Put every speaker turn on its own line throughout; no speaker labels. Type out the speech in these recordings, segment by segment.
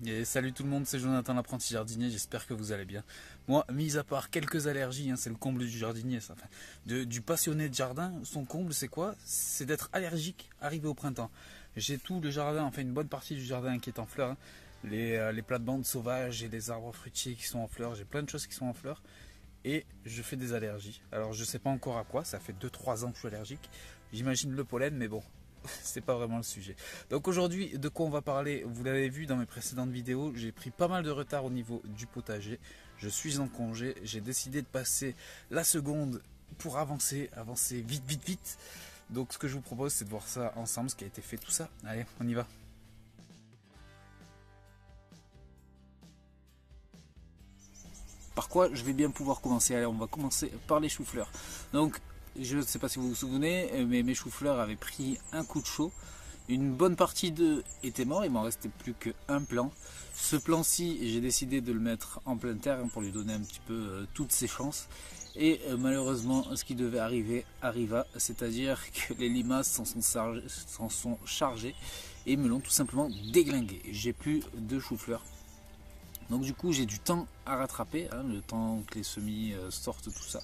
Et salut tout le monde, c'est Jonathan l'apprenti jardinier, j'espère que vous allez bien. Moi, mis à part quelques allergies, c'est le comble du jardinier, ça. Enfin, du passionné de jardin, son comble c'est quoi? C'est d'être allergique arrivé au printemps. J'ai tout le jardin, enfin une bonne partie du jardin qui est en fleurs. Les plates-bandes sauvages et les arbres fruitiers qui sont en fleurs, j'ai plein de choses qui sont en fleurs. Et je fais des allergies. Alors je sais pas encore à quoi, ça fait 2-3 ans que je suis allergique. J'imagine le pollen, mais bon. C'est pas vraiment le sujet. Donc aujourd'hui, de quoi on va parler? Vous l'avez vu dans mes précédentes vidéos, j'ai pris pas mal de retard au niveau du potager. Je suis en congé, j'ai décidé de passer la seconde pour avancer vite, vite, vite. Donc ce que je vous propose, c'est de voir ça ensemble, ce qui a été fait, tout ça. Allez, on y va. Par quoi je vais bien pouvoir commencer? Allez, on va commencer par les choux-fleurs. Donc, je ne sais pas si vous vous souvenez, mais mes choux-fleurs avaient pris un coup de chaud. Une bonne partie d'eux étaient morts, il m'en restait plus qu'un plant. Ce plant-ci, j'ai décidé de le mettre en pleine terre pour lui donner un petit peu toutes ses chances. Et malheureusement, ce qui devait arriver arriva, c'est-à-dire que les limaces s'en sont chargées et me l'ont tout simplement déglingué. J'ai plus de choux-fleurs. Donc du coup j'ai du temps à rattraper, le temps que les semis sortent, tout ça.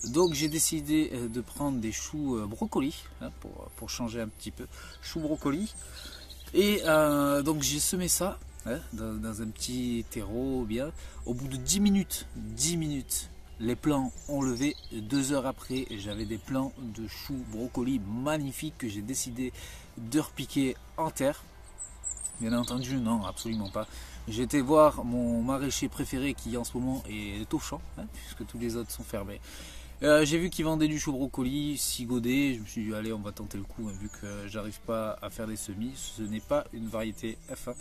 Donc j'ai décidé de prendre des choux brocolis, pour changer un petit peu, choux brocolis. Et donc j'ai semé ça dans un petit terreau bien. Au bout de 10 minutes, les plants ont levé. 2 heures après, j'avais des plants de choux brocolis magnifiques que j'ai décidé de repiquer en terre. Bien entendu, non, absolument pas. J'ai été voir mon maraîcher préféré qui en ce moment est au champ, puisque tous les autres sont fermés. J'ai vu qu'il vendait du chou brocoli, 6 godets. Je me suis dit, allez, on va tenter le coup, vu que j'arrive pas à faire des semis. Ce n'est pas une variété F1.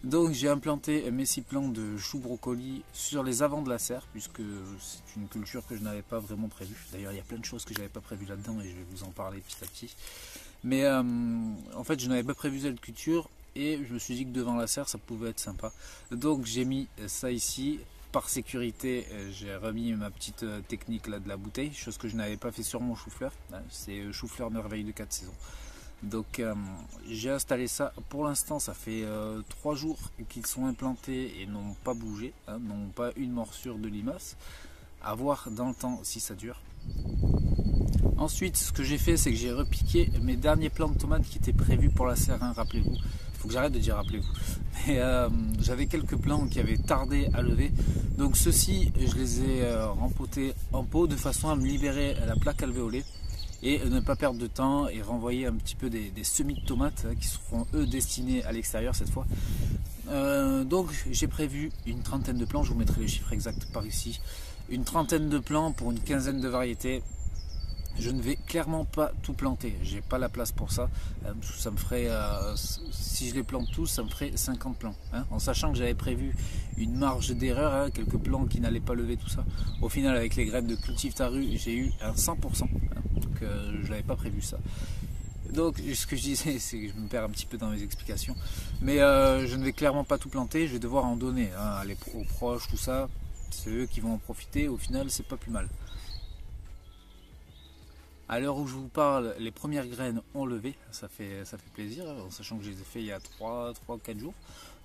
Donc j'ai implanté mes 6 plants de chou brocoli sur les avants de la serre, puisque c'est une culture que je n'avais pas vraiment prévue. D'ailleurs, il y a plein de choses que je n'avais pas prévues là-dedans et je vais vous en parler petit à petit. Mais en fait, je n'avais pas prévu cette culture. Et je me suis dit que devant la serre ça pouvait être sympa. Donc j'ai mis ça ici. Par sécurité, j'ai remis ma petite technique là de la bouteille, chose que je n'avais pas fait sur mon chou-fleur. C'est chou-fleur merveille de 4 saisons. Donc j'ai installé ça. Pour l'instant ça fait 3 jours qu'ils sont implantés et n'ont pas bougé, n'ont pas une morsure de limace. À voir dans le temps si ça dure. Ensuite, ce que j'ai fait, c'est que j'ai repiqué mes derniers plants de tomates qui étaient prévus pour la serre, rappelez-vous. Il faut que j'arrête de dire rappelez-vous. Mais j'avais quelques plants qui avaient tardé à lever. Donc ceux-ci, je les ai rempotés en pot de façon à me libérer la plaque alvéolée et ne pas perdre de temps et renvoyer un petit peu des semis de tomates qui seront eux destinés à l'extérieur cette fois. Donc j'ai prévu une trentaine de plants, je vous mettrai les chiffres exacts par ici. Une trentaine de plants pour une quinzaine de variétés. Je ne vais clairement pas tout planter, j'ai pas la place pour ça. Ça me ferait, si je les plante tous, ça me ferait 50 plants. En sachant que j'avais prévu une marge d'erreur, quelques plants qui n'allaient pas lever tout ça. Au final, avec les graines de cultive tarue, j'ai eu un 100%. Donc je n'avais pas prévu ça. Donc ce que je disais, c'est que je me perds un petit peu dans mes explications. Mais je ne vais clairement pas tout planter, je vais devoir en donner aux proches, tout ça. C'est eux qui vont en profiter, au final c'est pas plus mal. À l'heure où je vous parle, les premières graines ont levé, ça fait plaisir, en sachant que je les ai fait il y a 3-4 jours.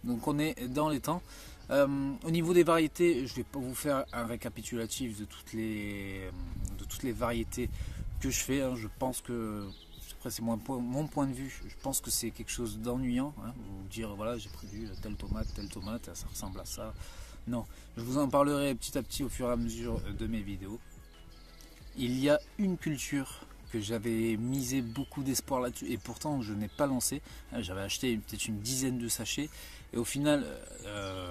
Donc on est dans les temps. Au niveau des variétés, je ne vais pas vous faire un récapitulatif de toutes les variétés que je fais. Je pense que, après c'est mon point de vue, je pense que c'est quelque chose d'ennuyant. Vous dire voilà, j'ai prévu telle tomate, ça ressemble à ça. Non, je vous en parlerai petit à petit au fur et à mesure de mes vidéos. Il y a une culture que j'avais misé beaucoup d'espoir là-dessus et pourtant je n'ai pas lancé. J'avais acheté peut-être une dizaine de sachets et au final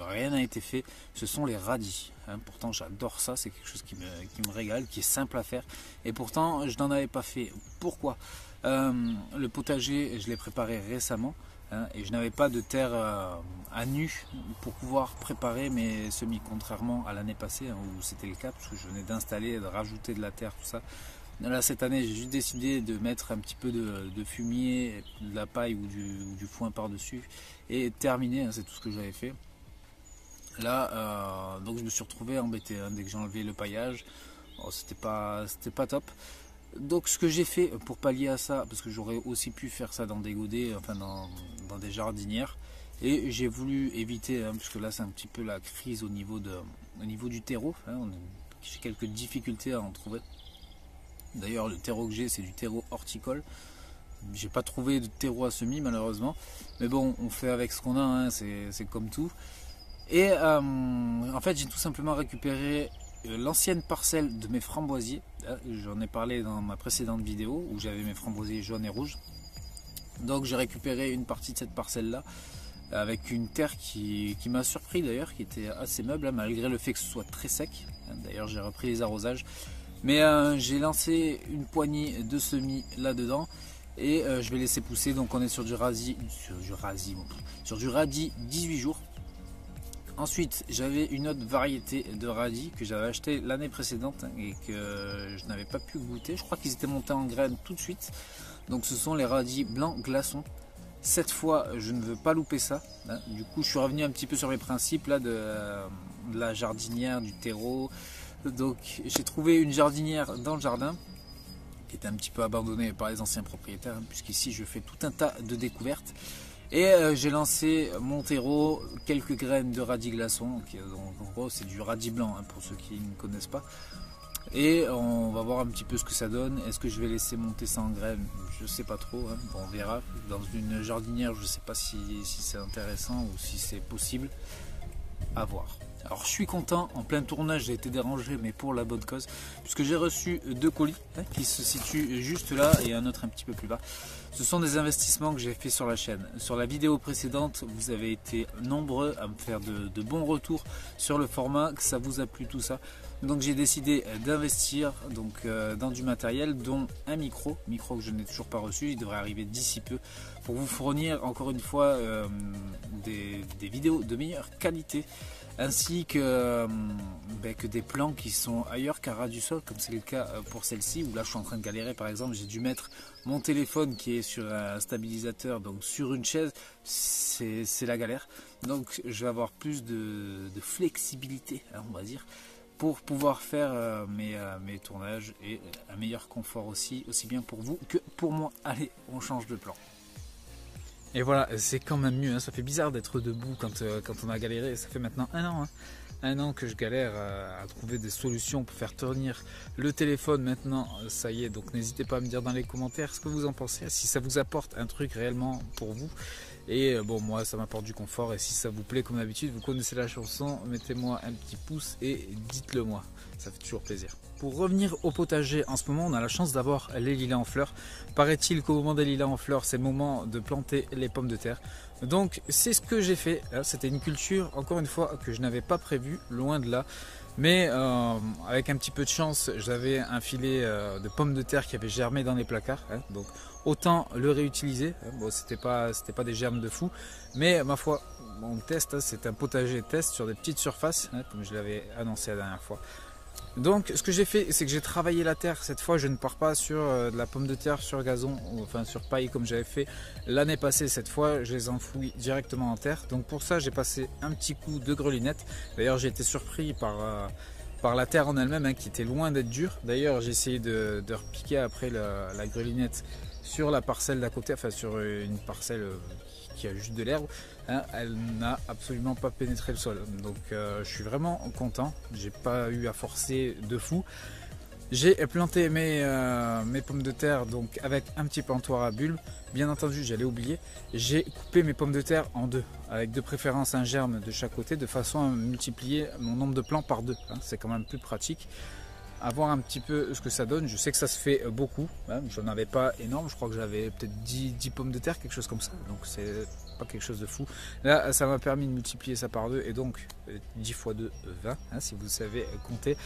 rien n'a été fait. Ce sont les radis. Pourtant j'adore ça, c'est quelque chose qui me régale, qui est simple à faire et pourtant je n'en avais pas fait. Pourquoi? Le potager je l'ai préparé récemment. Et je n'avais pas de terre à nu pour pouvoir préparer mes semis, contrairement à l'année passée où c'était le cas, parce que je venais d'installer, de rajouter de la terre, tout ça. Là cette année j'ai juste décidé de mettre un petit peu de fumier, de la paille ou du foin par dessus et terminé, c'est tout ce que j'avais fait. Là donc je me suis retrouvé embêté dès que j'ai enlevé le paillage. C'était pas top. Donc ce que j'ai fait pour pallier à ça, parce que j'aurais aussi pu faire ça dans des godets, enfin dans des jardinières, Et j'ai voulu éviter, puisque là c'est un petit peu la crise au niveau du terreau, j'ai quelques difficultés à en trouver. D'ailleurs le terreau que j'ai, c'est du terreau horticole. J'ai pas trouvé de terreau à semis malheureusement, mais bon, on fait avec ce qu'on a, c'est comme tout. Et en fait j'ai tout simplement récupéré l'ancienne parcelle de mes framboisiers. J'en ai parlé dans ma précédente vidéo où j'avais mes framboisiers jaunes et rouges. Donc j'ai récupéré une partie de cette parcelle là avec une terre qui m'a surpris d'ailleurs, qui était assez meuble malgré le fait que ce soit très sec. D'ailleurs j'ai repris les arrosages, mais j'ai lancé une poignée de semis là dedans et je vais laisser pousser. Donc on est sur du radis 18 jours. Ensuite j'avais une autre variété de radis que j'avais acheté l'année précédente et que je n'avais pas pu goûter. Je crois qu'ils étaient montés en graines tout de suite. Donc ce sont les radis blancs glaçons. Cette fois je ne veux pas louper ça. Du coup je suis revenu un petit peu sur mes principes là de la jardinière, du terreau. Donc j'ai trouvé une jardinière dans le jardin qui était un petit peu abandonnée par les anciens propriétaires, puisqu'ici je fais tout un tas de découvertes. Et j'ai lancé mon terreau, quelques graines de radis glaçons. Donc en gros c'est du radis blanc pour ceux qui ne connaissent pas. Et on va voir un petit peu ce que ça donne. Est-ce que je vais laisser monter ça en graines? Je sais pas trop, bon, on verra. Dans une jardinière je sais pas si c'est intéressant ou si c'est possible. À voir. Alors je suis content, en plein tournage j'ai été dérangé, mais pour la bonne cause, puisque j'ai reçu 2 colis qui se situent juste là et un autre un petit peu plus bas. Ce sont des investissements que j'ai fait sur la chaîne. Sur la vidéo précédente, vous avez été nombreux à me faire de bons retours sur le format, que ça vous a plu tout ça. Donc j'ai décidé d'investir dans du matériel, dont un micro que je n'ai toujours pas reçu. Il devrait arriver d'ici peu pour vous fournir encore une fois des vidéos de meilleure qualité, ainsi que des plans qui sont ailleurs qu'à ras du sol, comme c'est le cas pour celle-ci, où là je suis en train de galérer. Par exemple, j'ai dû mettre mon téléphone qui est sur un stabilisateur, donc sur une chaise, c'est la galère. Donc je vais avoir plus de flexibilité, on va dire, pour pouvoir faire mes tournages et un meilleur confort aussi bien pour vous que pour moi. Allez, on change de plan. Et voilà, c'est quand même mieux, ça fait bizarre d'être debout quand on a galéré. Ça fait maintenant un an que je galère à trouver des solutions pour faire tenir le téléphone. Maintenant ça y est, donc n'hésitez pas à me dire dans les commentaires ce que vous en pensez, si ça vous apporte un truc réellement pour vous. Et bon, moi ça m'apporte du confort, et si ça vous plaît comme d'habitude, vous connaissez la chanson, mettez-moi un petit pouce et dites-le moi, ça fait toujours plaisir. Pour revenir au potager, en ce moment on a la chance d'avoir les lilas en fleurs. Paraît-il qu'au moment des lilas en fleurs, c'est le moment de planter les pommes de terre. Donc c'est ce que j'ai fait. C'était une culture, encore une fois, que je n'avais pas prévue, loin de là. Mais avec un petit peu de chance, j'avais un filet de pommes de terre qui avait germé dans les placards. Donc autant le réutiliser. Bon, c'était pas des germes de fou, mais ma foi, on teste. C'est un potager test sur des petites surfaces, comme je l'avais annoncé la dernière fois. Donc ce que j'ai fait, c'est que j'ai travaillé la terre. Cette fois je ne pars pas sur de la pomme de terre sur gazon, enfin sur paille comme j'avais fait l'année passée. Cette fois je les enfouis directement en terre. Donc pour ça j'ai passé un petit coup de grelinette. D'ailleurs j'ai été surpris par la terre en elle-même, qui était loin d'être dure. D'ailleurs j'ai essayé de repiquer après la grelinette sur la parcelle d'à côté, enfin sur une parcelle qui a juste de l'herbe. Elle n'a absolument pas pénétré le sol. Donc je suis vraiment content. J'ai pas eu à forcer de fou. J'ai planté mes pommes de terre donc avec un petit plantoir à bulbes. Bien entendu, j'allais oublier. J'ai coupé mes pommes de terre en deux, avec de préférence un germe de chaque côté, de façon à multiplier mon nombre de plants par deux. C'est quand même plus pratique. À voir un petit peu ce que ça donne. Je sais que ça se fait beaucoup. J'en avais pas énorme. Je crois que j'avais peut-être 10 pommes de terre, quelque chose comme ça. Donc c'est pas quelque chose de fou. Là, ça m'a permis de multiplier ça par 2. Et donc 10 x 2, 20, si vous savez compter.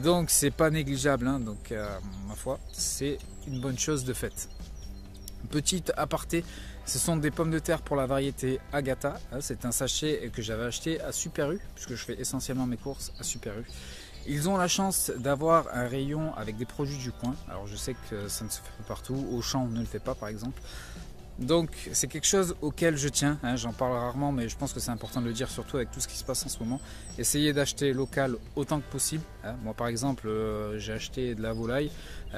Donc c'est pas négligeable. Donc ma foi, c'est une bonne chose de fait. Petite aparté, ce sont des pommes de terre pour la variété Agatha. C'est un sachet que j'avais acheté à Super U, puisque je fais essentiellement mes courses à Super U. Ils ont la chance d'avoir un rayon avec des produits du coin. Alors je sais que ça ne se fait pas partout, Auchan ne le fait pas par exemple. Donc c'est quelque chose auquel je tiens, j'en parle rarement, mais je pense que c'est important de le dire, surtout avec tout ce qui se passe en ce moment. Essayez d'acheter local autant que possible. Moi par exemple j'ai acheté de la volaille,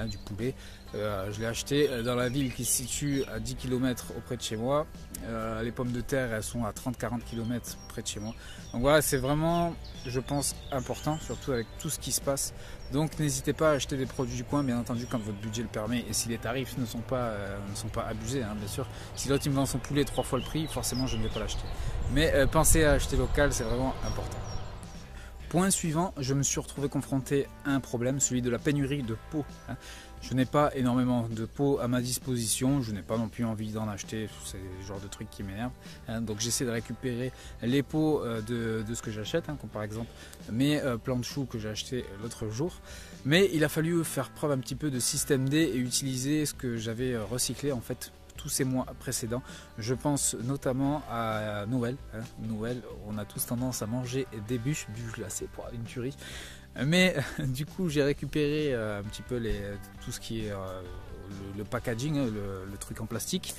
du poulet, Je l'ai acheté dans la ville qui se situe à 10 km auprès de chez moi. Les pommes de terre, elles sont à 30-40 km près de chez moi. Donc voilà, c'est vraiment, je pense, important, surtout avec tout ce qui se passe. Donc n'hésitez pas à acheter des produits du coin, bien entendu, quand votre budget le permet. Et si les tarifs ne sont pas abusés, hein, bien sûr. Si l'autre il me vend son poulet 3 fois le prix, forcément je ne vais pas l'acheter. Mais pensez à acheter local, c'est vraiment important. Point suivant, je me suis retrouvé confronté à un problème, celui de la pénurie de pots. Je n'ai pas énormément de pots à ma disposition, je n'ai pas non plus envie d'en acheter, c'est le genre de truc qui m'énerve. Donc j'essaie de récupérer les pots de ce que j'achète, comme par exemple mes plants de choux que j'ai acheté l'autre jour. Mais il a fallu faire preuve un petit peu de système D et utiliser ce que j'avais recyclé en fait tous ces mois précédents. Je pense notamment à Noël. Noël, on a tous tendance à manger des bûches là c'est pour une tuerie. Mais du coup j'ai récupéré un petit peu tout ce qui est le packaging, le truc en plastique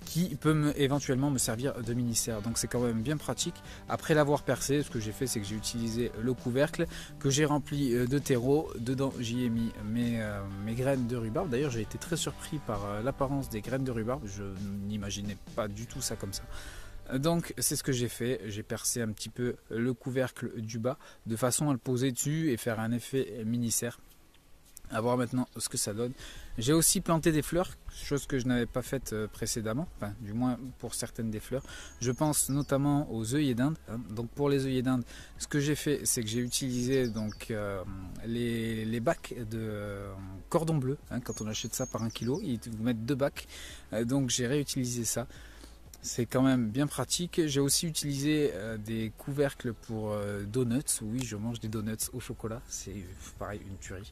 qui peut éventuellement me servir de mini-serre. Donc c'est quand même bien pratique. Après l'avoir percé, ce que j'ai fait c'est que j'ai utilisé le couvercle que j'ai rempli de terreau. Dedans j'y ai mis mes graines de rhubarbe. D'ailleurs j'ai été très surpris par l'apparence des graines de rhubarbe. Je n'imaginais pas du tout ça comme ça. Donc c'est ce que j'ai fait, j'ai percé un petit peu le couvercle du bas de façon à le poser dessus et faire un effet mini-serre. À voir maintenant ce que ça donne. J'ai aussi planté des fleurs, chose que je n'avais pas faite précédemment, enfin du moins pour certaines des fleurs. Je pense notamment aux œillets d'Inde. Donc pour les œillets d'Inde, ce que j'ai fait c'est que j'ai utilisé donc les bacs de cordon bleu. Quand on achète ça par 1 kg, ils vous mettent 2 bacs. Donc j'ai réutilisé ça. C'est quand même bien pratique. J'ai aussi utilisé des couvercles pour donuts. Oui, je mange des donuts au chocolat. C'est pareil, une tuerie.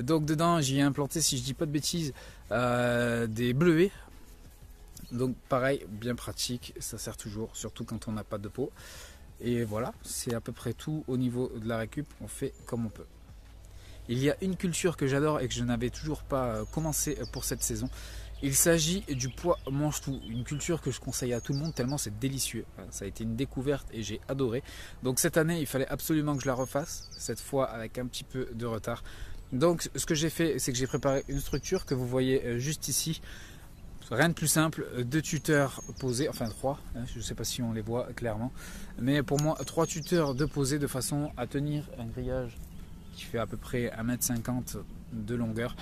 Donc dedans, j'y ai implanté, si je dis pas de bêtises, des bleuets. Donc pareil, bien pratique. Ça sert toujours, surtout quand on n'a pas de pot. Et voilà, c'est à peu près tout au niveau de la récup. On fait comme on peut. Il y a une culture que j'adore et que je n'avais toujours pas commencé pour cette saison. Il s'agit du pois mange-tout, une culture que je conseille à tout le monde tellement c'est délicieux. Ça a été une découverte et j'ai adoré. Donc cette année, il fallait absolument que je la refasse, cette fois avec un petit peu de retard. Donc ce que j'ai fait, c'est que j'ai préparé une structure que vous voyez juste ici. Rien de plus simple, 2 tuteurs posés, enfin 3, je ne sais pas si on les voit clairement. Mais pour moi, 3 tuteurs de posés de façon à tenir un grillage qui fait à peu près 1,50 m de longueur.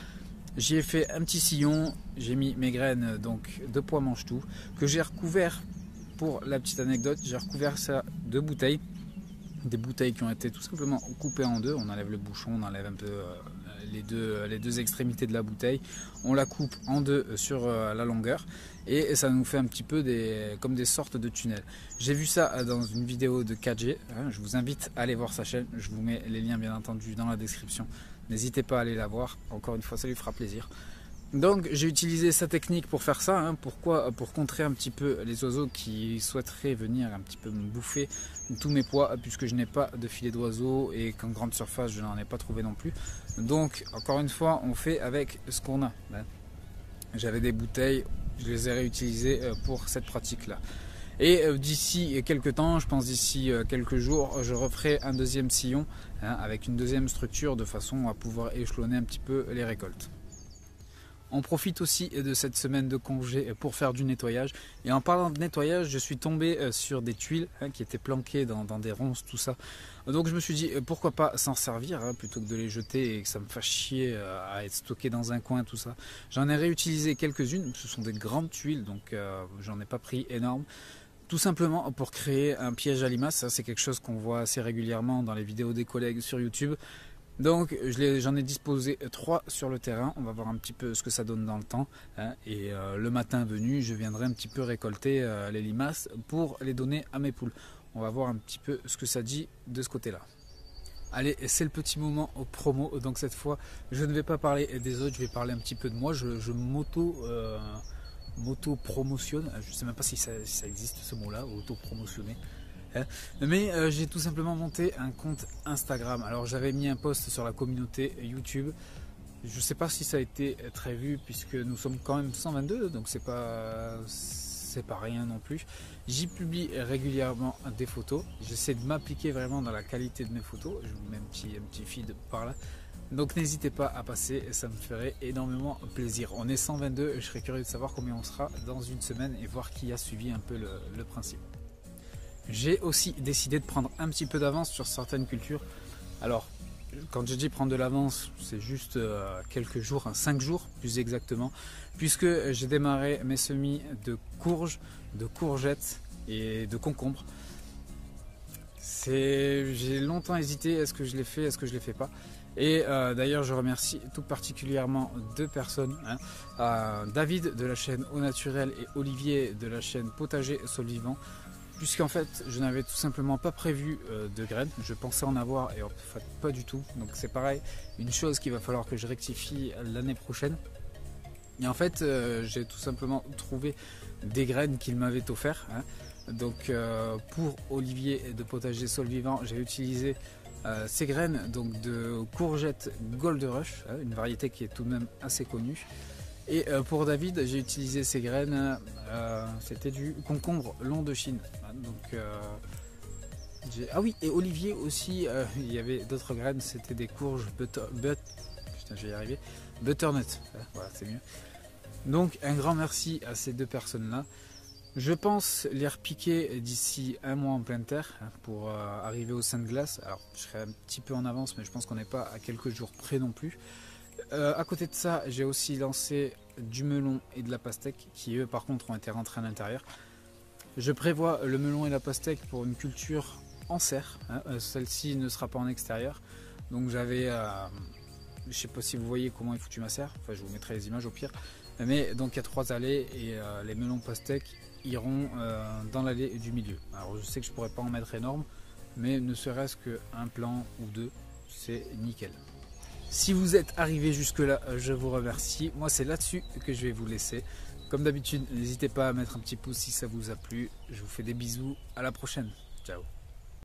J'y ai fait un petit sillon, j'ai mis mes graines donc de pois mange-tout que j'ai recouvert, pour la petite anecdote, j'ai recouvert ça de bouteilles. Des bouteilles qui ont été tout simplement coupées en deux. On enlève le bouchon, on enlève un peu les deux extrémités de la bouteille. On la coupe en deux sur la longueur et ça nous fait un petit peu comme des sortes de tunnels. J'ai vu ça dans une vidéo de 4G. Je vous invite à aller voir sa chaîne. Je vous mets les liens bien entendu dans la description. N'hésitez pas à aller la voir. Encore une fois, ça lui fera plaisir. Donc j'ai utilisé sa technique pour faire ça. Pourquoi? Pour contrer un petit peu les oiseaux qui souhaiteraient venir un petit peu me bouffer tous mes pois, puisque je n'ai pas de filet d'oiseaux et qu'en grande surface je n'en ai pas trouvé non plus. Donc encore une fois, on fait avec ce qu'on a. J'avais des bouteilles, je les ai réutilisées pour cette pratique là. Et d'ici quelques temps, je pense d'ici quelques jours, je referai un deuxième sillon avec une deuxième structure de façon à pouvoir échelonner un petit peu les récoltes. On profite aussi de cette semaine de congé pour faire du nettoyage. Et en parlant de nettoyage, je suis tombé sur des tuiles qui étaient planquées dans des ronces, tout ça. Donc je me suis dit pourquoi pas s'en servir plutôt que de les jeter et que ça me fasse chier à être stocké dans un coin, tout ça. J'en ai réutilisé quelques-unes. Ce sont des grandes tuiles, donc j'en ai pas pris énorme. Tout simplement pour créer un piège à limaces. Ça, c'est quelque chose qu'on voit assez régulièrement dans les vidéos des collègues sur YouTube. Donc j'en ai disposé 3 sur le terrain, on va voir un petit peu ce que ça donne dans le temps. Et le matin venu, je viendrai un petit peu récolter les limaces pour les donner à mes poules. On va voir un petit peu ce que ça dit de ce côté-là. Allez, c'est le petit moment au promo, donc cette fois je ne vais pas parler des autres, je vais parler un petit peu de moi. Je m'auto-promotionne, je ne sais même pas si ça existe ce mot-là, auto-promotionner. Mais j'ai tout simplement monté un compte Instagram. Alors j'avais mis un post sur la communauté YouTube. Je ne sais pas si ça a été très vu puisque nous sommes quand même 122, donc c'est pas rien non plus. J'y publie régulièrement des photos. J'essaie de m'appliquer vraiment dans la qualité de mes photos. Je vous mets un petit feed par là. Donc n'hésitez pas à passer, ça me ferait énormément plaisir. On est 122, je serais curieux de savoir combien on sera dans une semaine et voir qui a suivi un peu le principe. J'ai aussi décidé de prendre un petit peu d'avance sur certaines cultures. Alors, quand je dis prendre de l'avance, c'est juste quelques jours, 5 jours plus exactement, puisque j'ai démarré mes semis de courges, de courgettes et de concombres. J'ai longtemps hésité, est-ce que je l'ai fait, est-ce que je ne l'ai fait pas. Et d'ailleurs je remercie tout particulièrement 2 personnes, David de la chaîne Au Naturel et Olivier de la chaîne Potager Sol Vivant, puisqu'en fait je n'avais tout simplement pas prévu de graines, je pensais en avoir et en fait pas du tout, donc c'est pareil, une chose qu'il va falloir que je rectifie l'année prochaine. Et en fait j'ai tout simplement trouvé des graines qu'il m'avait offert, donc pour Olivier de Potager Sol Vivant, j'ai utilisé ces graines donc de courgettes Gold Rush, une variété qui est tout de même assez connue. Et pour David, j'ai utilisé ces graines, c'était du concombre long de Chine. Donc, ah oui, et Olivier aussi, il y avait d'autres graines, c'était des courges butternut. Voilà, c'est mieux. Donc un grand merci à ces 2 personnes-là. Je pense les repiquer d'ici 1 mois en pleine terre pour arriver au sein de glace. Alors je serai un petit peu en avance, mais je pense qu'on n'est pas à quelques jours près non plus. À côté de ça, j'ai aussi lancé du melon et de la pastèque qui eux par contre ont été rentrés à l'intérieur. Je prévois le melon et la pastèque pour une culture en serre. Celle-ci ne sera pas en extérieur. Donc j'avais, je sais pas si vous voyez comment est foutu ma serre. Enfin je vous mettrai les images au pire. Mais donc il y a 3 allées et les melons pastèques iront dans l'allée du milieu. Alors je sais que je pourrais pas en mettre énorme, mais ne serait-ce qu'un plan ou 2, c'est nickel. Si vous êtes arrivé jusque là, je vous remercie. Moi c'est là-dessus que je vais vous laisser. Comme d'habitude, n'hésitez pas à mettre un petit pouce si ça vous a plu. Je vous fais des bisous, à la prochaine. Ciao.